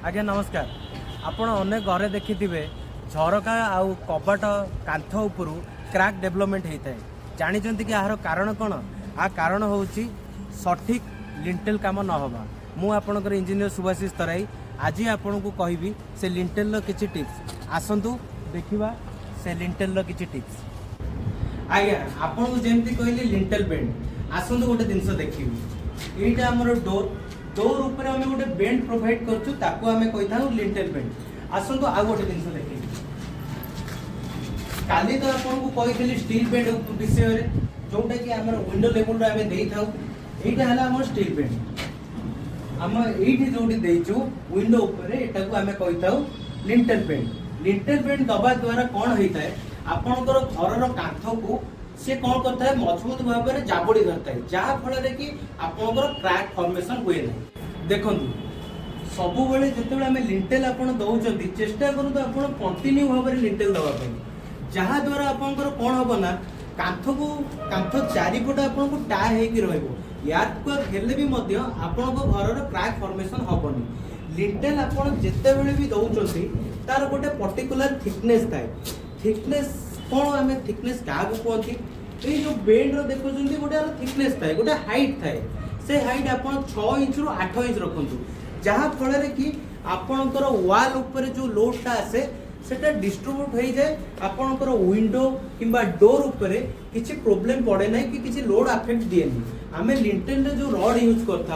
आज्ञा नमस्कार। आपण अनेक घरे देखिथिबे झरका आउ कबाट कांथ उपरु क्रैक डेवलपमेंट होता है। जानिचंती कि यार कारण कौन? आ कारण होउची सठिक लिंटेल काम न होबा। मु आपनकर इंजीनियर सुभाषिष तराई आज आपन को कहबी से लिंटेल किछि टिप्स। आसंतु देखिबा से लिंटेल किछि टिप्स। आज्ञा आपन को जेमती कहली लिंटेल बेंड। आसंतु गोटे जिनस देखिबी एटा हमर डोर ऊपर हमें गोटे बेंड प्रोवाइड करछु ताको हमें कहि थाउ लिंटेल बेंड। आसंतु आ गोटे जिनस देखिबी काली तो आपन को कहितली स्टील बेंड विषय रे जोटा कि हमर विंडो लेवल रे हमें देई थाउ। एटा हला हमर स्टील बेंड। हम एठी जोटी देइछु विंडो ऊपर एटा को हमें कहि थाउ लिंटेल बेंड। लिंटेल बेंड दबा द्वारा कोन होइताय आपनकर घर रो कांथ को से कौन करता है मजबूत भाव में जाबड़ी धरता है जहाँ फल कि आपंकर क्रैक फॉर्मेशन हुए ना। देखंतु सब बेले जिते आम लिंटेल आप दौरान चेष्टा करूँ आप कंटिन्यू भाव में लिंटेल दवाई जहाँ द्वारा आपंकर कौन हम ना कांथ चारिपट आपको टाए होकर हेल्ले भी आपंक घर क्रैक फॉर्मेशन हेनी। लिंटेल आप जिते भी दौरान तार गोटे पर्टिकुलर थिकनेस थाए। थिकनेस कौन आम थिकनेस क्या कहते ये जो बेंड देखुं गोटे थिकनेस थाए गोटे हाइट थाए से हाइट आप 6 इंच रु 8 इंच रखु जहाँ फल कि आपणकर वाल उपर जो लोडटा आसे सेटा डिस्ट्रीब्यूट हो जाए आपणकर विंडो किंबा डोर उपरे किसी प्रोब्लेम पड़े ना कि किसी लोड अफेक्ट दिए आम लिंटेल जो रड यूज करता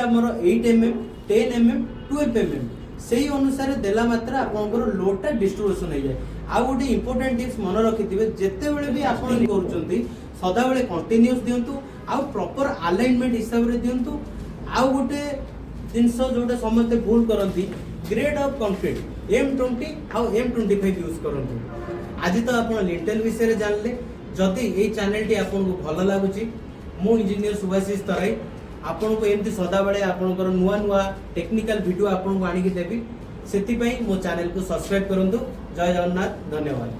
आमर 8 mm 10 mm 12 mm से अनुसार देला मात्रा आपणकर लोडटा डिस्ट्रीब्यूशन हो जाए। आ गोटे इंपोर्टेंट टिप्स मन रखिथिबे जेते बेले भी आपण करूचंती सदा बेले कंटीन्यूअस दियंतु आ प्रॉपर अलाइनमेंट हिसाब रे दियंतु। आ गोटे जिंस जोटा समस्त भूल करंती ग्रेड ऑफ कंक्रीट M20 आ M25 यूज करंतु। आज तो आपण लिंटेल विषय रे जानले। जदि ए चैनल टी आपन को भलो लागुची मु इंजीनियर सुभाषिष तराई आपन को एमती सदा बेले आपनकर नुवा नुवा टेक्निकल वीडियो आपन को आनी के देबी। सेति पई मो चैनल को सब्सक्राइब करंतु। जय जगन्नाथ। धन्यवाद।